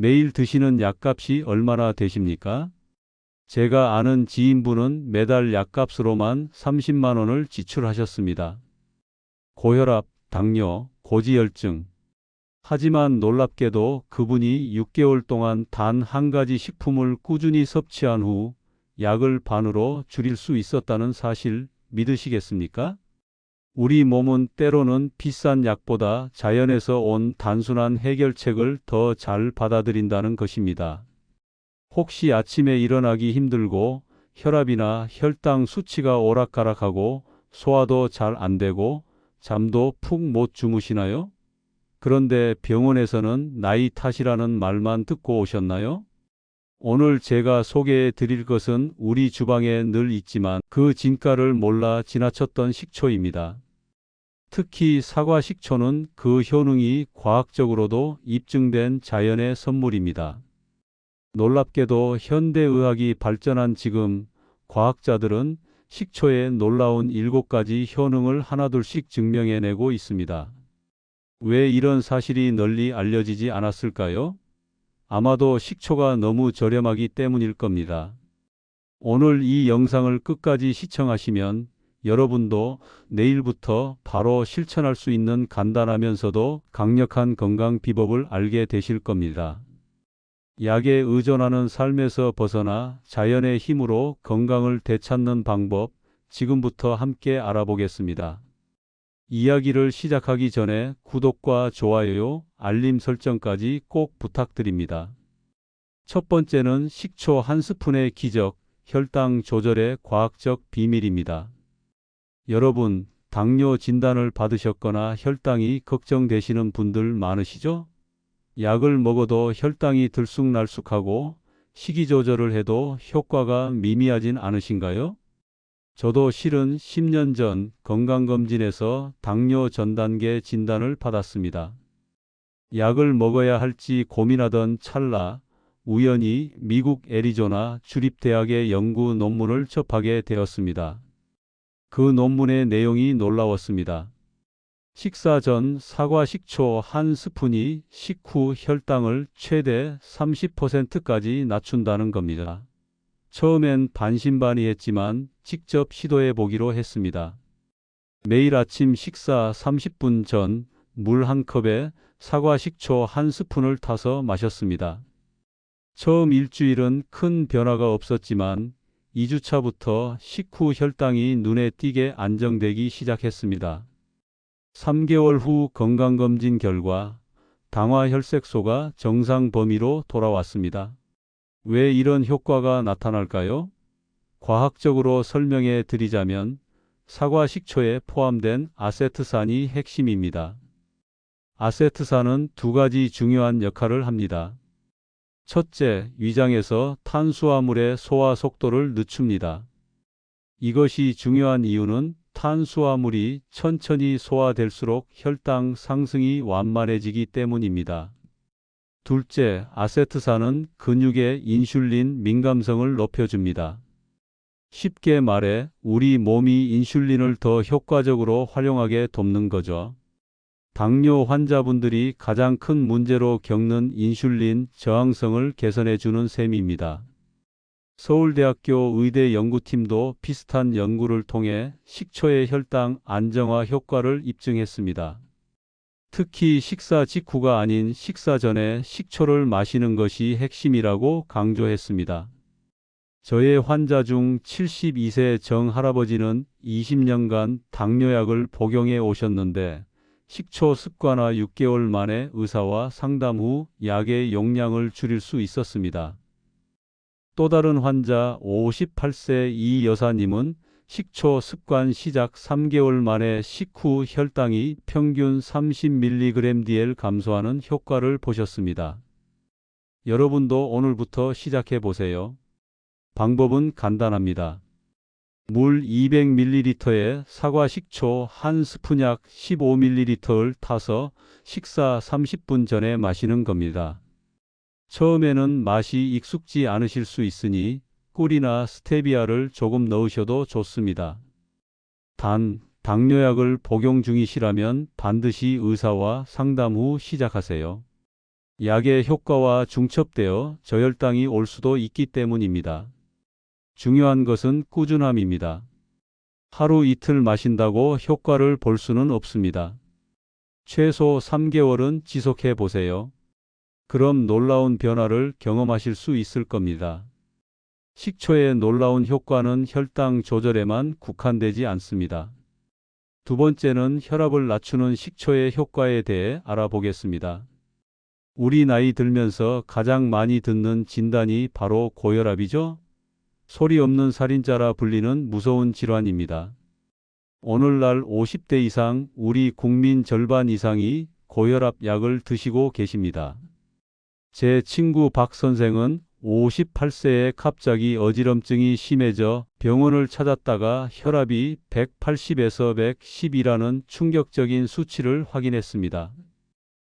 매일 드시는 약값이 얼마나 되십니까? 제가 아는 지인분은 매달 약값으로만 30만 원을 지출하셨습니다. 고혈압, 당뇨, 고지혈증. 하지만 놀랍게도 그분이 6개월 동안 단 한 가지 식품을 꾸준히 섭취한 후 약을 반으로 줄일 수 있었다는 사실 믿으시겠습니까? 우리 몸은 때로는 비싼 약보다 자연에서 온 단순한 해결책을 더 잘 받아들인다는 것입니다. 혹시 아침에 일어나기 힘들고 혈압이나 혈당 수치가 오락가락하고 소화도 잘 안 되고 잠도 푹 못 주무시나요? 그런데 병원에서는 나이 탓이라는 말만 듣고 오셨나요? 오늘 제가 소개해 드릴 것은 우리 주방에 늘 있지만 그 진가를 몰라 지나쳤던 식초입니다. 특히 사과 식초는 그 효능이 과학적으로도 입증된 자연의 선물입니다. 놀랍게도 현대의학이 발전한 지금 과학자들은 식초의 놀라운 7가지 효능을 하나둘씩 증명해내고 있습니다. 왜 이런 사실이 널리 알려지지 않았을까요? 아마도 식초가 너무 저렴하기 때문일 겁니다. 오늘 이 영상을 끝까지 시청하시면 여러분도 내일부터 바로 실천할 수 있는 간단하면서도 강력한 건강 비법을 알게 되실 겁니다. 약에 의존하는 삶에서 벗어나 자연의 힘으로 건강을 되찾는 방법, 지금부터 함께 알아보겠습니다. 이야기를 시작하기 전에 구독과 좋아요, 알림 설정까지 꼭 부탁드립니다. 첫 번째는 식초 한 스푼의 기적, 혈당 조절의 과학적 비밀입니다. 여러분, 당뇨 진단을 받으셨거나 혈당이 걱정되시는 분들 많으시죠? 약을 먹어도 혈당이 들쑥날쑥하고 식이 조절을 해도 효과가 미미하진 않으신가요? 저도 실은 10년 전 건강검진에서 당뇨 전 단계 진단을 받았습니다. 약을 먹어야 할지 고민하던 찰나 우연히 미국 애리조나 주립대학의 연구 논문을 접하게 되었습니다. 그 논문의 내용이 놀라웠습니다. 식사 전 사과 식초 한 스푼이 식후 혈당을 최대 30%까지 낮춘다는 겁니다. 처음엔 반신반의했지만 직접 시도해 보기로 했습니다. 매일 아침 식사 30분 전 물 한 컵에 사과 식초 한 스푼을 타서 마셨습니다. 처음 일주일은 큰 변화가 없었지만 2주차부터 식후 혈당이 눈에 띄게 안정되기 시작했습니다. 3개월 후 건강검진 결과 당화혈색소가 정상 범위로 돌아왔습니다. 왜 이런 효과가 나타날까요? 과학적으로 설명해 드리자면 사과 식초에 포함된 아세트산이 핵심입니다. 아세트산은 두 가지 중요한 역할을 합니다. 첫째, 위장에서 탄수화물의 소화 속도를 늦춥니다. 이것이 중요한 이유는 탄수화물이 천천히 소화될수록 혈당 상승이 완만해지기 때문입니다. 둘째, 아세트산은 근육의 인슐린 민감성을 높여줍니다. 쉽게 말해 우리 몸이 인슐린을 더 효과적으로 활용하게 돕는 거죠. 당뇨 환자분들이 가장 큰 문제로 겪는 인슐린 저항성을 개선해 주는 셈입니다. 서울대학교 의대 연구팀도 비슷한 연구를 통해 식초의 혈당 안정화 효과를 입증했습니다. 특히 식사 직후가 아닌 식사 전에 식초를 마시는 것이 핵심이라고 강조했습니다. 저의 환자 중 72세 정할아버지는 20년간 당뇨약을 복용해 오셨는데 식초 습관화 6개월 만에 의사와 상담 후 약의 용량을 줄일 수 있었습니다. 또 다른 환자 58세 이 여사님은 식초 습관 시작 3개월 만에 식후 혈당이 평균 30mg/dl 감소하는 효과를 보셨습니다. 여러분도 오늘부터 시작해 보세요. 방법은 간단합니다. 물 200ml에 사과 식초 한 스푼약 15ml를 타서 식사 30분 전에 마시는 겁니다. 처음에는 맛이 익숙지 않으실 수 있으니 꿀이나 스테비아를 조금 넣으셔도 좋습니다. 단, 당뇨약을 복용 중이시라면 반드시 의사와 상담 후 시작하세요. 약의 효과와 중첩되어 저혈당이 올 수도 있기 때문입니다. 중요한 것은 꾸준함입니다. 하루 이틀 마신다고 효과를 볼 수는 없습니다. 최소 3개월은 지속해 보세요. 그럼 놀라운 변화를 경험하실 수 있을 겁니다. 식초의 놀라운 효과는 혈당 조절에만 국한되지 않습니다. 두 번째는 혈압을 낮추는 식초의 효과에 대해 알아보겠습니다. 우리 나이 들면서 가장 많이 듣는 진단이 바로 고혈압이죠? 소리 없는 살인자라 불리는 무서운 질환입니다. 오늘날 50대 이상 우리 국민 절반 이상이 고혈압 약을 드시고 계십니다. 제 친구 박 선생은 58세에 갑자기 어지럼증이 심해져 병원을 찾았다가 혈압이 180에서 110이라는 충격적인 수치를 확인했습니다.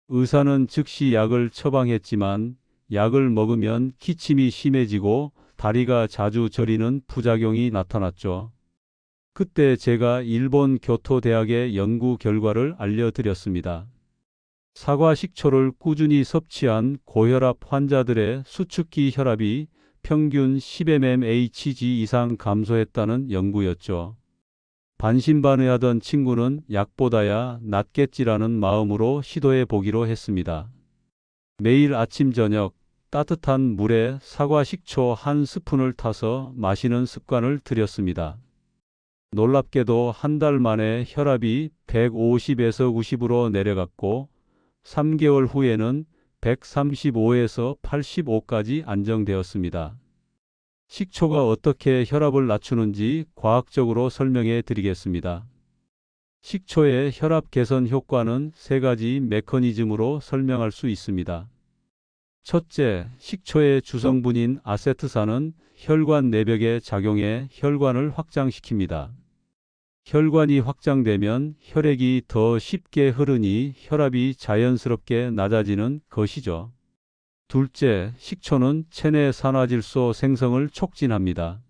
의사는 즉시 약을 처방했지만 약을 먹으면 기침이 심해지고 다리가 자주 저리는 부작용이 나타났죠. 그때 제가 일본 교토대학의 연구 결과를 알려드렸습니다. 사과 식초를 꾸준히 섭취한 고혈압 환자들의 수축기 혈압이 평균 10mmHg 이상 감소했다는 연구였죠. 반신반의하던 친구는 약보다야 낫겠지라는 마음으로 시도해 보기로 했습니다. 매일 아침 저녁 따뜻한 물에 사과 식초 한 스푼을 타서 마시는 습관을 들였습니다. 놀랍게도 한 달 만에 혈압이 150에서 90으로 내려갔고 3개월 후에는 135에서 85까지 안정되었습니다. 식초가 어떻게 혈압을 낮추는지 과학적으로 설명해 드리겠습니다. 식초의 혈압 개선 효과는 세 가지 메커니즘으로 설명할 수 있습니다. 첫째, 식초의 주성분인 아세트산은 혈관 내벽에 작용해 혈관을 확장시킵니다. 혈관이 확장되면 혈액이 더 쉽게 흐르니 혈압이 자연스럽게 낮아지는 것이죠. 둘째, 식초는 체내 산화질소 생성을 촉진합니다.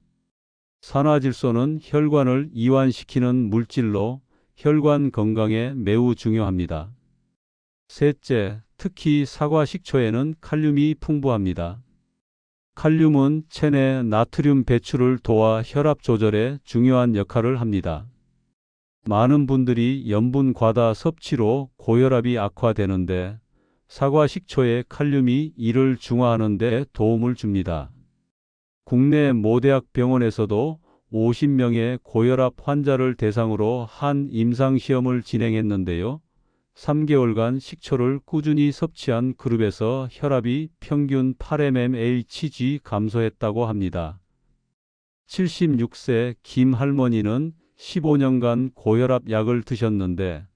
산화질소는 혈관을 이완시키는 물질로 혈관 건강에 매우 중요합니다. 셋째, 특히 사과 식초에는 칼륨이 풍부합니다. 칼륨은 체내 나트륨 배출을 도와 혈압 조절에 중요한 역할을 합니다. 많은 분들이 염분 과다 섭취로 고혈압이 악화되는데 사과 식초의 칼륨이 이를 중화하는 데 도움을 줍니다. 국내 모 대학 병원에서도 50명의 고혈압 환자를 대상으로 한 임상시험을 진행했는데요. 3개월간 식초를 꾸준히 섭취한 그룹에서 혈압이 평균 8mmHg 감소했다고 합니다. 76세 김 할머니는 15년간 고혈압 약을 드셨는데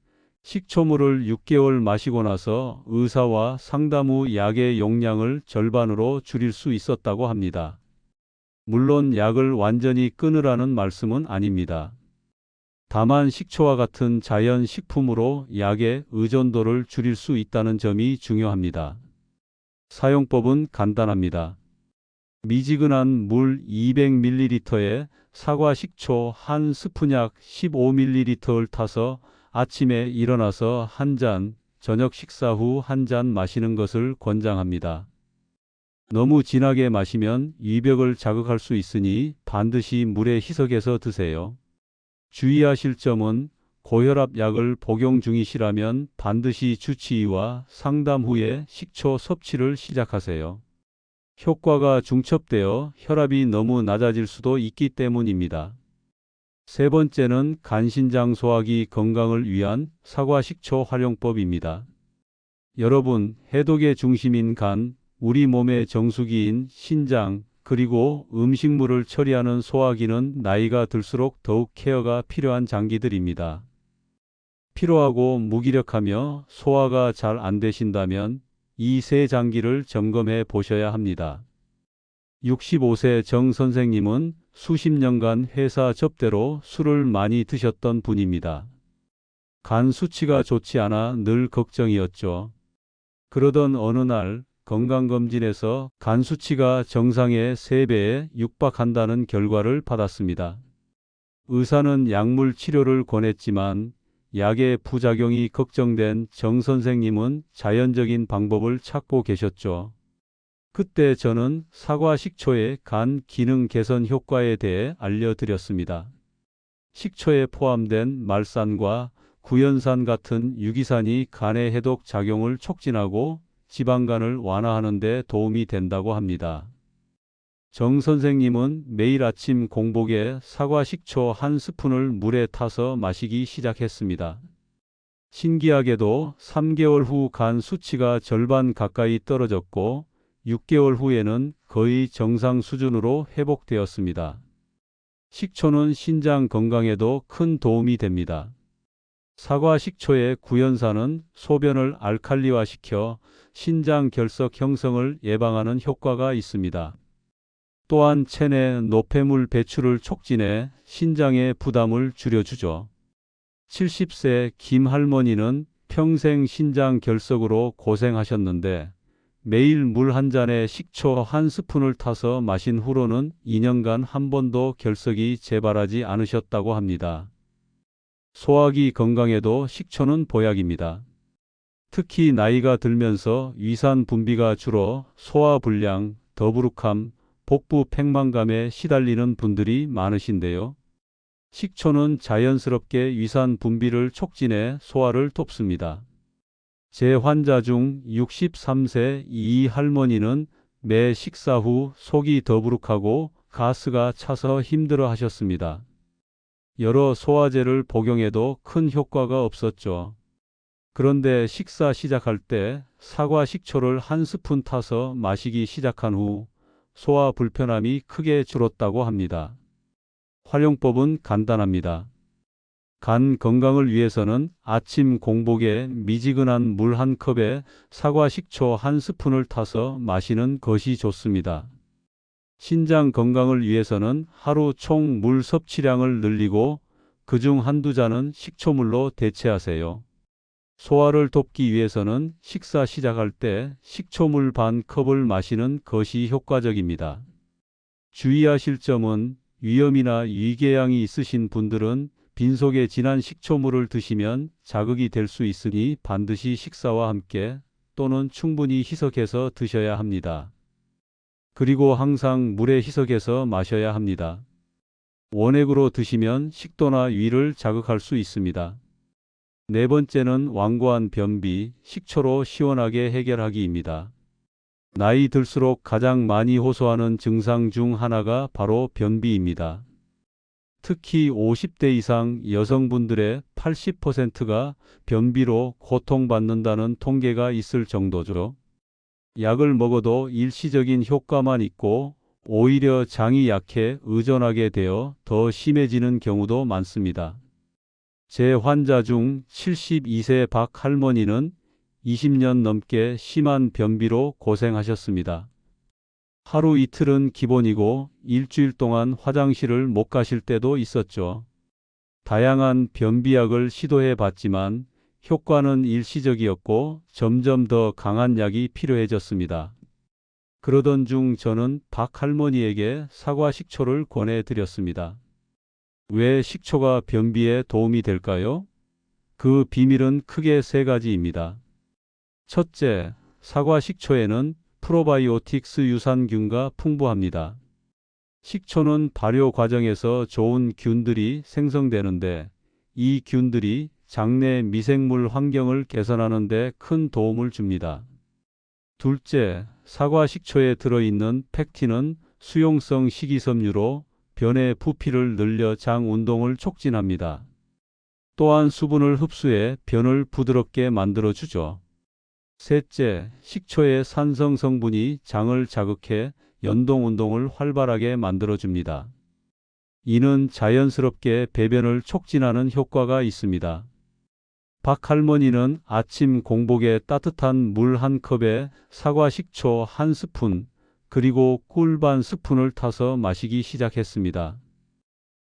식초물을 6개월 마시고 나서 의사와 상담 후 약의 용량을 절반으로 줄일 수 있었다고 합니다. 물론 약을 완전히 끊으라는 말씀은 아닙니다. 다만 식초와 같은 자연 식품으로 약의 의존도를 줄일 수 있다는 점이 중요합니다. 사용법은 간단합니다. 미지근한 물 200ml에 사과 식초 한 스푼약 15ml를 타서 아침에 일어나서 한 잔, 저녁 식사 후 한 잔 마시는 것을 권장합니다. 너무 진하게 마시면 위벽을 자극할 수 있으니 반드시 물에 희석해서 드세요. 주의하실 점은 고혈압 약을 복용 중이시라면 반드시 주치의와 상담 후에 식초 섭취를 시작하세요. 효과가 중첩되어 혈압이 너무 낮아질 수도 있기 때문입니다. 세 번째는 간신장 소화기 건강을 위한 사과 식초 활용법입니다. 여러분, 해독의 중심인 간, 우리 몸의 정수기인 신장, 그리고 음식물을 처리하는 소화기는 나이가 들수록 더욱 케어가 필요한 장기들입니다. 피로하고 무기력하며 소화가 잘 안 되신다면 이 세 장기를 점검해 보셔야 합니다. 65세 정 선생님은 수십 년간 회사 접대로 술을 많이 드셨던 분입니다. 간 수치가 좋지 않아 늘 걱정이었죠. 그러던 어느 날 건강검진에서 간 수치가 정상의 3배에 육박한다는 결과를 받았습니다. 의사는 약물 치료를 권했지만 약의 부작용이 걱정된 정 선생님은 자연적인 방법을 찾고 계셨죠. 그때 저는 사과 식초의 간 기능 개선 효과에 대해 알려드렸습니다. 식초에 포함된 말산과 구연산 같은 유기산이 간의 해독 작용을 촉진하고 지방간을 완화하는 데 도움이 된다고 합니다. 정 선생님은 매일 아침 공복에 사과 식초 한 스푼을 물에 타서 마시기 시작했습니다. 신기하게도 3개월 후 간 수치가 절반 가까이 떨어졌고 6개월 후에는 거의 정상 수준으로 회복되었습니다. 식초는 신장 건강에도 큰 도움이 됩니다. 사과 식초의 구연산은 소변을 알칼리화시켜 신장 결석 형성을 예방하는 효과가 있습니다. 또한 체내 노폐물 배출을 촉진해 신장의 부담을 줄여주죠. 70세 김 할머니는 평생 신장 결석으로 고생하셨는데 매일 물 한 잔에 식초 한 스푼을 타서 마신 후로는 2년간 한 번도 결석이 재발하지 않으셨다고 합니다. 소화기 건강에도 식초는 보약입니다. 특히 나이가 들면서 위산 분비가 줄어 소화불량, 더부룩함, 복부 팽만감에 시달리는 분들이 많으신데요. 식초는 자연스럽게 위산 분비를 촉진해 소화를 돕습니다. 제 환자 중 63세 이 할머니는 매 식사 후 속이 더부룩하고 가스가 차서 힘들어 하셨습니다. 여러 소화제를 복용해도 큰 효과가 없었죠. 그런데 식사 시작할 때 사과 식초를 한 스푼 타서 마시기 시작한 후 소화 불편함이 크게 줄었다고 합니다. 활용법은 간단합니다. 간 건강을 위해서는 아침 공복에 미지근한 물 한 컵에 사과 식초 한 스푼을 타서 마시는 것이 좋습니다. 신장 건강을 위해서는 하루 총 물 섭취량을 늘리고 그중 한두 잔은 식초물로 대체하세요. 소화를 돕기 위해서는 식사 시작할 때 식초물 반 컵을 마시는 것이 효과적입니다. 주의하실 점은 위염이나 위궤양이 있으신 분들은 빈속에 진한 식초물을 드시면 자극이 될 수 있으니 반드시 식사와 함께 또는 충분히 희석해서 드셔야 합니다. 그리고 항상 물에 희석해서 마셔야 합니다. 원액으로 드시면 식도나 위를 자극할 수 있습니다. 네 번째는 완고한 변비, 식초로 시원하게 해결하기입니다. 나이 들수록 가장 많이 호소하는 증상 중 하나가 바로 변비입니다. 특히 50대 이상 여성분들의 80%가 변비로 고통받는다는 통계가 있을 정도죠. 약을 먹어도 일시적인 효과만 있고 오히려 장이 약해 의존하게 되어 더 심해지는 경우도 많습니다. 제 환자 중 72세 박 할머니는 20년 넘게 심한 변비로 고생하셨습니다. 하루 이틀은 기본이고 일주일 동안 화장실을 못 가실 때도 있었죠. 다양한 변비약을 시도해 봤지만 효과는 일시적이었고 점점 더 강한 약이 필요해졌습니다. 그러던 중 저는 박 할머니에게 사과 식초를 권해드렸습니다. 왜 식초가 변비에 도움이 될까요? 그 비밀은 크게 세 가지입니다. 첫째, 사과 식초에는 프로바이오틱스 유산균가 풍부합니다. 식초는 발효 과정에서 좋은 균들이 생성되는데 이 균들이 장내 미생물 환경을 개선하는 데 큰 도움을 줍니다. 둘째, 사과 식초에 들어있는 펙틴은 수용성 식이섬유로 변의 부피를 늘려 장 운동을 촉진합니다. 또한 수분을 흡수해 변을 부드럽게 만들어주죠. 셋째, 식초의 산성 성분이 장을 자극해 연동 운동을 활발하게 만들어줍니다. 이는 자연스럽게 배변을 촉진하는 효과가 있습니다. 박 할머니는 아침 공복에 따뜻한 물 한 컵에 사과 식초 한 스푼, 그리고 꿀 반 스푼을 타서 마시기 시작했습니다.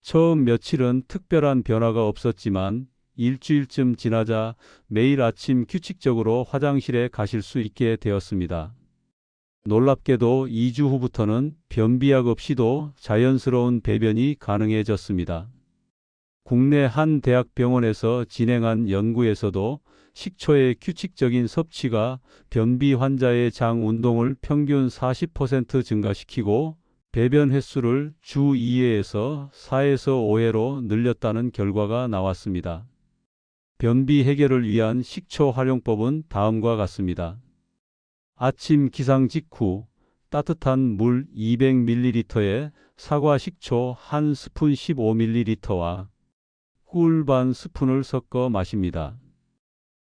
처음 며칠은 특별한 변화가 없었지만 일주일쯤 지나자 매일 아침 규칙적으로 화장실에 가실 수 있게 되었습니다. 놀랍게도 2주 후부터는 변비약 없이도 자연스러운 배변이 가능해졌습니다. 국내 한 대학병원에서 진행한 연구에서도 식초의 규칙적인 섭취가 변비 환자의 장 운동을 평균 40% 증가시키고 배변 횟수를 주 2회에서 4에서 5회로 늘렸다는 결과가 나왔습니다. 변비 해결을 위한 식초 활용법은 다음과 같습니다. 아침 기상 직후 따뜻한 물 200ml에 사과 식초 1스푼 15ml와 꿀 반 스푼을 섞어 마십니다.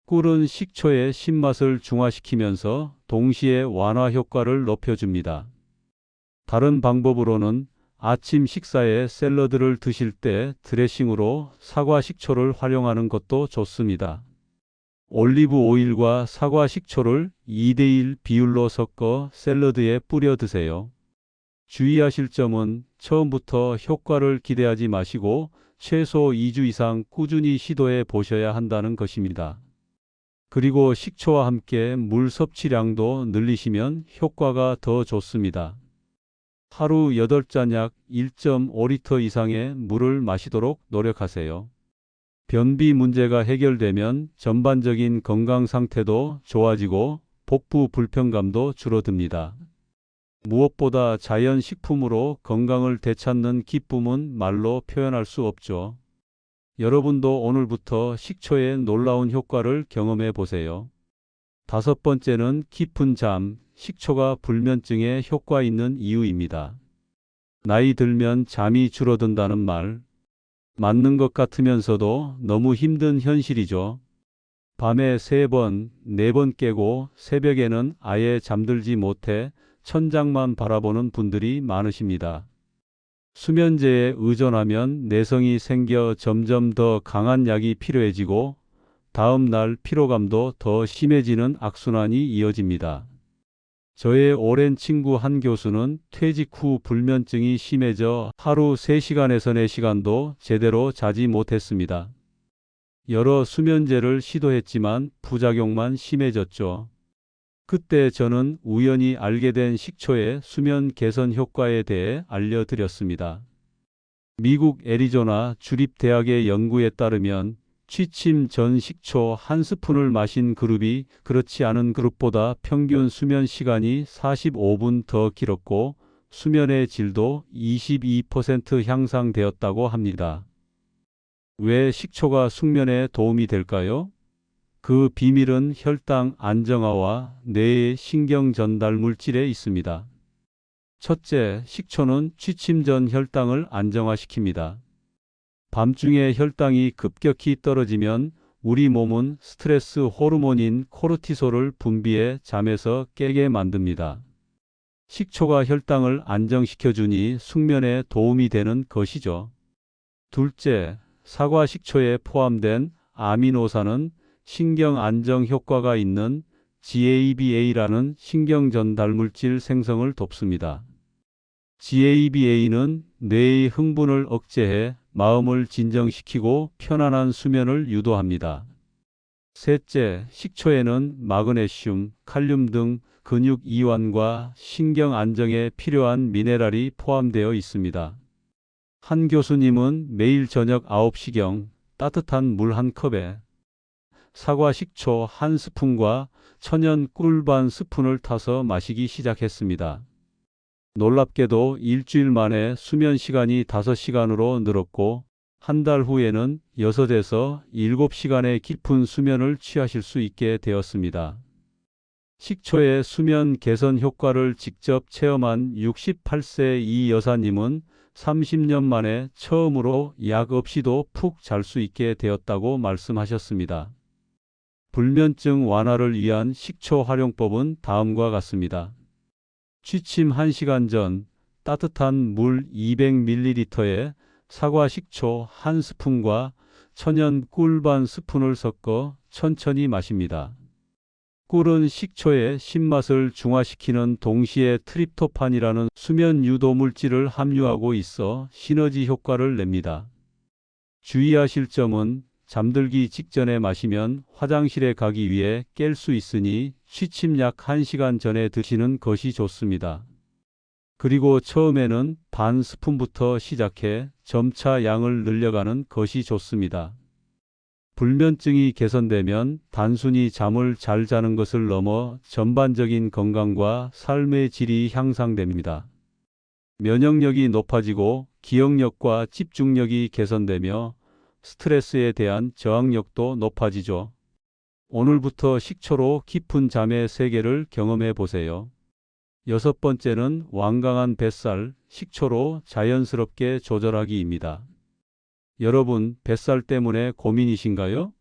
꿀은 식초의 신맛을 중화시키면서 동시에 완화 효과를 높여줍니다. 다른 방법으로는 아침 식사에 샐러드를 드실 때 드레싱으로 사과 식초를 활용하는 것도 좋습니다. 올리브 오일과 사과 식초를 2대1 비율로 섞어 샐러드에 뿌려 드세요. 주의하실 점은 처음부터 효과를 기대하지 마시고 최소 2주 이상 꾸준히 시도해 보셔야 한다는 것입니다. 그리고 식초와 함께 물 섭취량도 늘리시면 효과가 더 좋습니다. 하루 8잔 약 1.5리터 이상의 물을 마시도록 노력하세요. 변비 문제가 해결되면 전반적인 건강 상태도 좋아지고 복부 불편감도 줄어듭니다. 무엇보다 자연 식품으로 건강을 되찾는 기쁨은 말로 표현할 수 없죠. 여러분도 오늘부터 식초의 놀라운 효과를 경험해 보세요. 5번째는 깊은 잠, 식초가 불면증에 효과 있는 이유입니다. 나이 들면 잠이 줄어든다는 말, 맞는 것 같으면서도 너무 힘든 현실이죠. 밤에 3번, 4번 깨고 새벽에는 아예 잠들지 못해 천장만 바라보는 분들이 많으십니다. 수면제에 의존하면 내성이 생겨 점점 더 강한 약이 필요해지고 다음 날 피로감도 더 심해지는 악순환이 이어집니다. 저의 오랜 친구 한 교수는 퇴직 후 불면증이 심해져 하루 3시간에서 4시간도 제대로 자지 못했습니다. 여러 수면제를 시도했지만 부작용만 심해졌죠. 그때 저는 우연히 알게 된 식초의 수면 개선 효과에 대해 알려드렸습니다. 미국 애리조나 주립대학의 연구에 따르면 취침 전 식초 1스푼을 마신 그룹이 그렇지 않은 그룹보다 평균 수면 시간이 45분 더 길었고 수면의 질도 22% 향상되었다고 합니다. 왜 식초가 숙면에 도움이 될까요? 그 비밀은 혈당 안정화와 뇌의 신경 전달 물질에 있습니다. 첫째, 식초는 취침 전 혈당을 안정화시킵니다. 밤중에 혈당이 급격히 떨어지면 우리 몸은 스트레스 호르몬인 코르티솔을 분비해 잠에서 깨게 만듭니다. 식초가 혈당을 안정시켜주니 숙면에 도움이 되는 것이죠. 둘째, 사과 식초에 포함된 아미노산은 신경 안정 효과가 있는 GABA라는 신경 전달 물질 생성을 돕습니다. GABA는 뇌의 흥분을 억제해 마음을 진정시키고 편안한 수면을 유도합니다. 셋째, 식초에는 마그네슘, 칼륨 등 근육 이완과 신경 안정에 필요한 미네랄이 포함되어 있습니다. 한 교수님은 매일 저녁 9시경 따뜻한 물 한 컵에 사과 식초 1스푼과 천연 꿀 반 스푼을 타서 마시기 시작했습니다. 놀랍게도 일주일 만에 수면 시간이 5시간으로 늘었고 한 달 후에는 6에서 7시간의 깊은 수면을 취하실 수 있게 되었습니다. 식초의 수면 개선 효과를 직접 체험한 68세 이 여사님은 30년 만에 처음으로 약 없이도 푹 잘 수 있게 되었다고 말씀하셨습니다. 불면증 완화를 위한 식초 활용법은 다음과 같습니다. 취침 1시간 전 따뜻한 물 200ml에 사과 식초 1스푼과 천연 꿀 반 스푼을 섞어 천천히 마십니다. 꿀은 식초의 신맛을 중화시키는 동시에 트립토판이라는 수면 유도 물질을 함유하고 있어 시너지 효과를 냅니다. 주의하실 점은 잠들기 직전에 마시면 화장실에 가기 위해 깰 수 있으니 취침 약 1시간 전에 드시는 것이 좋습니다. 그리고 처음에는 반 스푼부터 시작해 점차 양을 늘려가는 것이 좋습니다. 불면증이 개선되면 단순히 잠을 잘 자는 것을 넘어 전반적인 건강과 삶의 질이 향상됩니다. 면역력이 높아지고 기억력과 집중력이 개선되며 스트레스에 대한 저항력도 높아지죠. 오늘부터 식초로 깊은 잠의 세계를 경험해 보세요. 여섯 번째는 완강한 뱃살, 식초로 자연스럽게 조절하기입니다. 여러분, 뱃살 때문에 고민이신가요?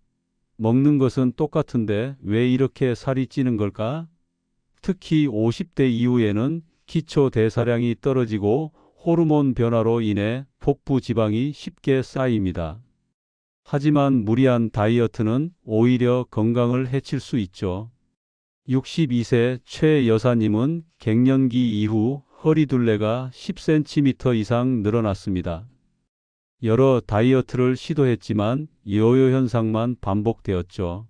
먹는 것은 똑같은데 왜 이렇게 살이 찌는 걸까? 특히 50대 이후에는 기초 대사량이 떨어지고 호르몬 변화로 인해 복부 지방이 쉽게 쌓입니다. 하지만 무리한 다이어트는 오히려 건강을 해칠 수 있죠. 62세 최 여사님은 갱년기 이후 허리둘레가 10cm 이상 늘어났습니다. 여러 다이어트를 시도했지만 요요 현상만 반복되었죠.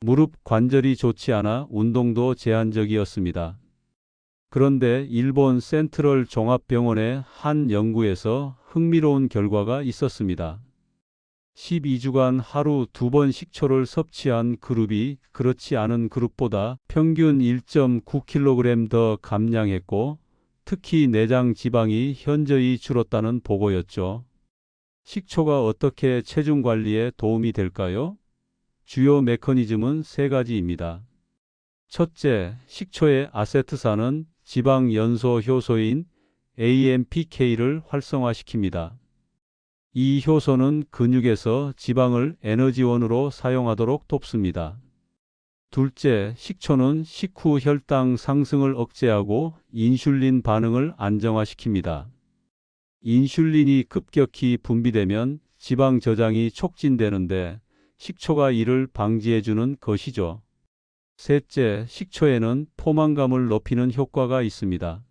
무릎 관절이 좋지 않아 운동도 제한적이었습니다. 그런데 일본 센트럴 종합병원의 한 연구에서 흥미로운 결과가 있었습니다. 12주간 하루 2번 식초를 섭취한 그룹이 그렇지 않은 그룹보다 평균 1.9kg 더 감량했고, 특히 내장 지방이 현저히 줄었다는 보고였죠. 식초가 어떻게 체중 관리에 도움이 될까요? 주요 메커니즘은 세 가지입니다. 첫째, 식초의 아세트산은 지방 연소 효소인 AMPK를 활성화시킵니다. 이 효소는 근육에서 지방을 에너지원으로 사용하도록 돕습니다. 둘째, 식초는 식후 혈당 상승을 억제하고 인슐린 반응을 안정화시킵니다. 인슐린이 급격히 분비되면 지방 저장이 촉진되는데 식초가 이를 방지해주는 것이죠. 셋째, 식초에는 포만감을 높이는 효과가 있습니다.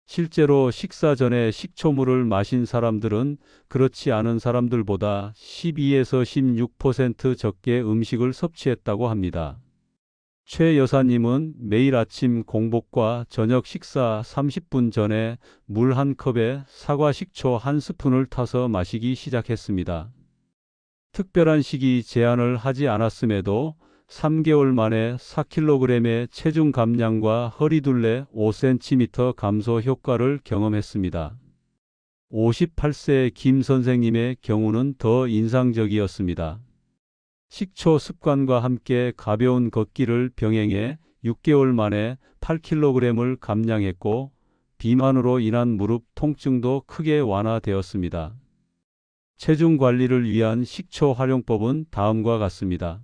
실제로 식사 전에 식초물을 마신 사람들은 그렇지 않은 사람들보다 12에서 16% 적게 음식을 섭취했다고 합니다. 최 여사님은 매일 아침 공복과 저녁 식사 30분 전에 물 한 컵에 사과 식초 한 스푼을 타서 마시기 시작했습니다. 특별한 식이 제한을 하지 않았음에도 3개월 만에 4kg의 체중 감량과 허리둘레 5cm 감소 효과를 경험했습니다. 58세 김 선생님의 경우는 더 인상적이었습니다. 식초 습관과 함께 가벼운 걷기를 병행해 6개월 만에 8kg을 감량했고, 비만으로 인한 무릎 통증도 크게 완화되었습니다. 체중 관리를 위한 식초 활용법은 다음과 같습니다.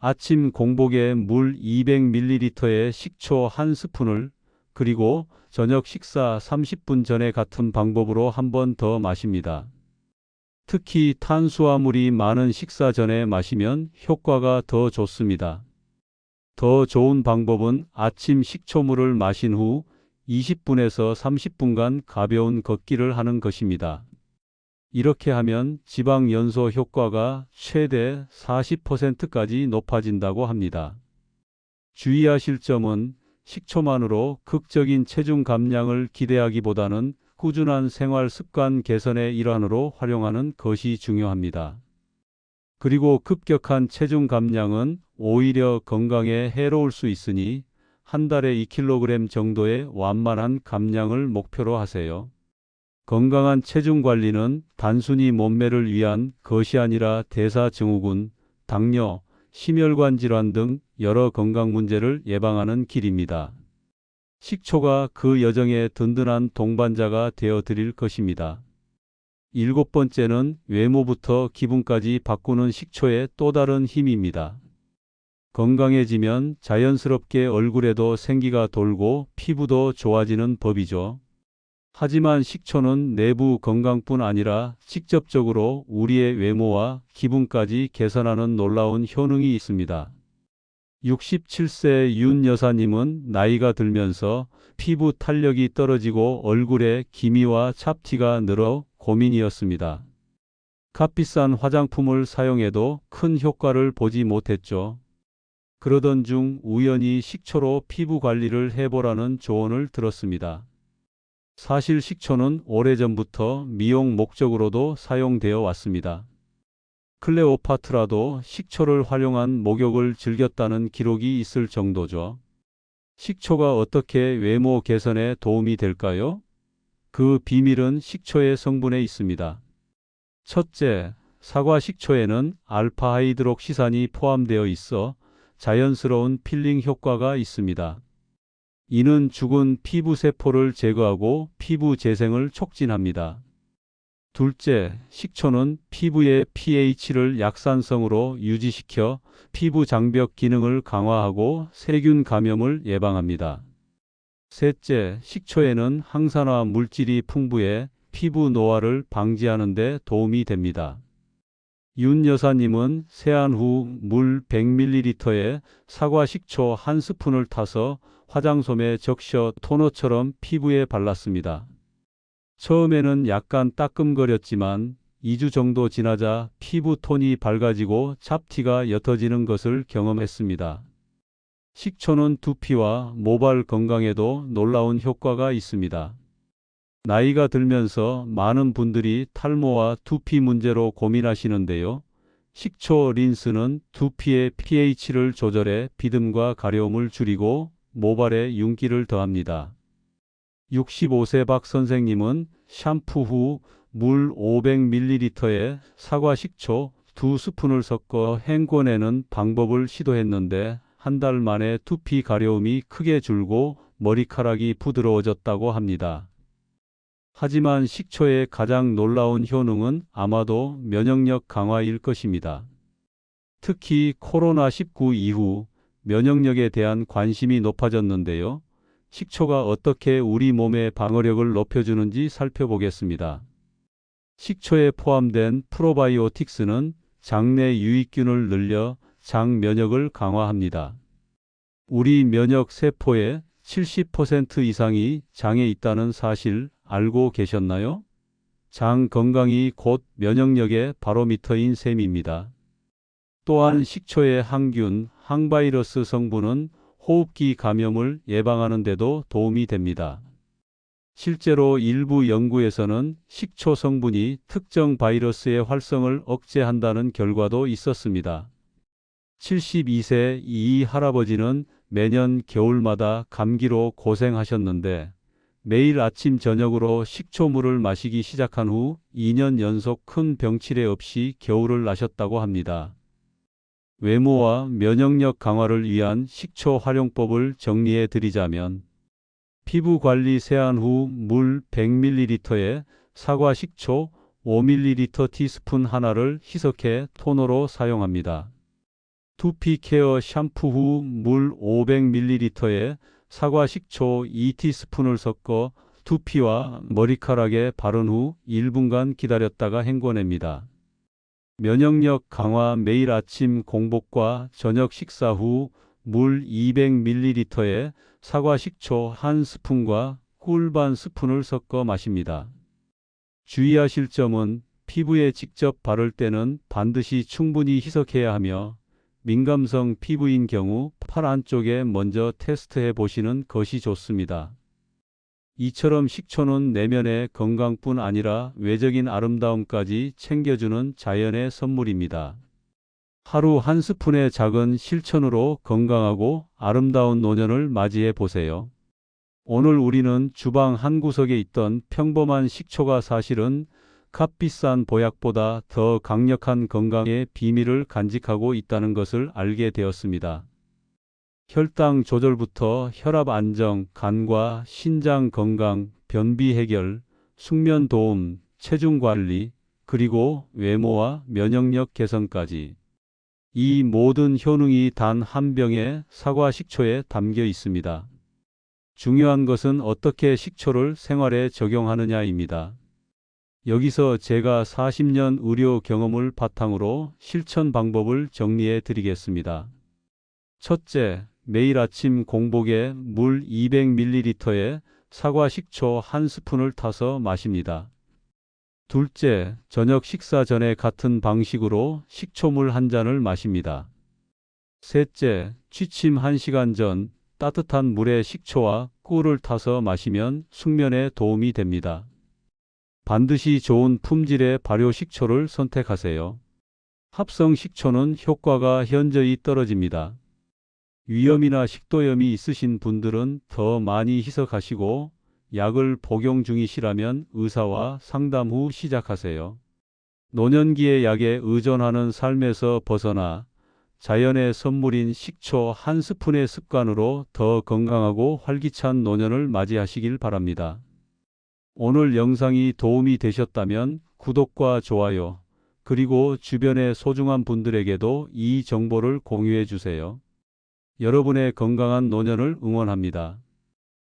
아침 공복에 물 200ml에 식초 한 스푼을, 그리고 저녁 식사 30분 전에 같은 방법으로 한 번 더 마십니다. 특히 탄수화물이 많은 식사 전에 마시면 효과가 더 좋습니다. 더 좋은 방법은 아침 식초물을 마신 후 20분에서 30분간 가벼운 걷기를 하는 것입니다. 이렇게 하면 지방 연소 효과가 최대 40%까지 높아진다고 합니다. 주의하실 점은 식초만으로 극적인 체중 감량을 기대하기보다는 꾸준한 생활 습관 개선의 일환으로 활용하는 것이 중요합니다. 그리고 급격한 체중 감량은 오히려 건강에 해로울 수 있으니 한 달에 2kg 정도의 완만한 감량을 목표로 하세요. 건강한 체중 관리는 단순히 몸매를 위한 것이 아니라 대사증후군, 당뇨, 심혈관 질환 등 여러 건강 문제를 예방하는 길입니다. 식초가 그 여정의 든든한 동반자가 되어 드릴 것입니다. 일곱 번째는 외모부터 기분까지 바꾸는 식초의 또 다른 힘입니다. 건강해지면 자연스럽게 얼굴에도 생기가 돌고 피부도 좋아지는 법이죠. 하지만 식초는 내부 건강뿐 아니라 직접적으로 우리의 외모와 기분까지 개선하는 놀라운 효능이 있습니다. 67세 윤 여사님은 나이가 들면서 피부 탄력이 떨어지고 얼굴에 기미와 잡티가 늘어 고민이었습니다. 값비싼 화장품을 사용해도 큰 효과를 보지 못했죠. 그러던 중 우연히 식초로 피부 관리를 해보라는 조언을 들었습니다. 사실 식초는 오래전부터 미용 목적으로도 사용되어 왔습니다. 클레오파트라도 식초를 활용한 목욕을 즐겼다는 기록이 있을 정도죠. 식초가 어떻게 외모 개선에 도움이 될까요? 그 비밀은 식초의 성분에 있습니다. 첫째, 사과 식초에는 알파 하이드록시산이 포함되어 있어 자연스러운 필링 효과가 있습니다. 이는 죽은 피부 세포를 제거하고 피부 재생을 촉진합니다. 둘째, 식초는 피부의 pH를 약산성으로 유지시켜 피부 장벽 기능을 강화하고 세균 감염을 예방합니다. 셋째, 식초에는 항산화 물질이 풍부해 피부 노화를 방지하는 데 도움이 됩니다. 윤 여사님은 세안 후 물 100ml에 사과 식초 1스푼을 타서 화장솜에 적셔 토너처럼 피부에 발랐습니다. 처음에는 약간 따끔거렸지만 2주 정도 지나자 피부 톤이 밝아지고 잡티가 옅어지는 것을 경험했습니다. 식초는 두피와 모발 건강에도 놀라운 효과가 있습니다. 나이가 들면서 많은 분들이 탈모와 두피 문제로 고민하시는데요. 식초 린스는 두피의 pH를 조절해 비듬과 가려움을 줄이고 모발에 윤기를 더합니다. 65세 박 선생님은 샴푸 후 물 500ml에 사과 식초 2스푼을 섞어 헹궈내는 방법을 시도했는데 한 달 만에 두피 가려움이 크게 줄고 머리카락이 부드러워졌다고 합니다. 하지만 식초의 가장 놀라운 효능은 아마도 면역력 강화일 것입니다. 특히 코로나19 이후 면역력에 대한 관심이 높아졌는데요. 식초가 어떻게 우리 몸의 방어력을 높여주는지 살펴보겠습니다. 식초에 포함된 프로바이오틱스는 장내 유익균을 늘려 장 면역을 강화합니다. 우리 면역 세포의 70% 이상이 장에 있다는 사실 알고 계셨나요? 장 건강이 곧 면역력의 바로미터인 셈입니다. 또한 식초의 항균, 항바이러스 성분은 호흡기 감염을 예방하는 데도 도움이 됩니다. 실제로 일부 연구에서는 식초 성분이 특정 바이러스의 활성을 억제한다는 결과도 있었습니다. 72세 이 할아버지는 매년 겨울마다 감기로 고생하셨는데 매일 아침 저녁으로 식초물을 마시기 시작한 후 2년 연속 큰 병치레 없이 겨울을 나셨다고 합니다. 외모와 면역력 강화를 위한 식초 활용법을 정리해 드리자면 피부 관리 세안 후 물 100ml에 사과 식초 5ml 티스푼 하나를 희석해 토너로 사용합니다. 두피 케어 샴푸 후 물 500ml에 사과 식초 2티스푼을 섞어 두피와 머리카락에 바른 후 1분간 기다렸다가 헹궈냅니다. 면역력 강화 매일 아침 공복과 저녁 식사 후 물 200ml에 사과 식초 1스푼과 꿀 반 스푼을 섞어 마십니다. 주의하실 점은 피부에 직접 바를 때는 반드시 충분히 희석해야 하며 민감성 피부인 경우 팔 안쪽에 먼저 테스트해 보시는 것이 좋습니다. 이처럼 식초는 내면의 건강뿐 아니라 외적인 아름다움까지 챙겨주는 자연의 선물입니다. 하루 한 스푼의 작은 실천으로 건강하고 아름다운 노년을 맞이해 보세요. 오늘 우리는 주방 한 구석에 있던 평범한 식초가 사실은 값비싼 보약보다 더 강력한 건강의 비밀을 간직하고 있다는 것을 알게 되었습니다. 혈당 조절부터 혈압 안정, 간과 신장 건강, 변비 해결, 숙면 도움, 체중 관리, 그리고 외모와 면역력 개선까지. 이 모든 효능이 단 한 병의 사과 식초에 담겨 있습니다. 중요한 것은 어떻게 식초를 생활에 적용하느냐입니다. 여기서 제가 40년 의료 경험을 바탕으로 실천 방법을 정리해 드리겠습니다. 첫째, 매일 아침 공복에 물 200ml에 사과 식초 1스푼을 타서 마십니다. 둘째, 저녁 식사 전에 같은 방식으로 식초물 한 잔을 마십니다. 셋째, 취침 1시간 전 따뜻한 물에 식초와 꿀을 타서 마시면 숙면에 도움이 됩니다. 반드시 좋은 품질의 발효 식초를 선택하세요. 합성 식초는 효과가 현저히 떨어집니다. 위염이나 식도염이 있으신 분들은 더 많이 희석하시고 약을 복용 중이시라면 의사와 상담 후 시작하세요. 노년기의 약에 의존하는 삶에서 벗어나 자연의 선물인 식초 한 스푼의 습관으로 더 건강하고 활기찬 노년을 맞이하시길 바랍니다. 오늘 영상이 도움이 되셨다면 구독과 좋아요, 그리고 주변의 소중한 분들에게도 이 정보를 공유해 주세요. 여러분의 건강한 노년을 응원합니다.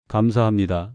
감사합니다.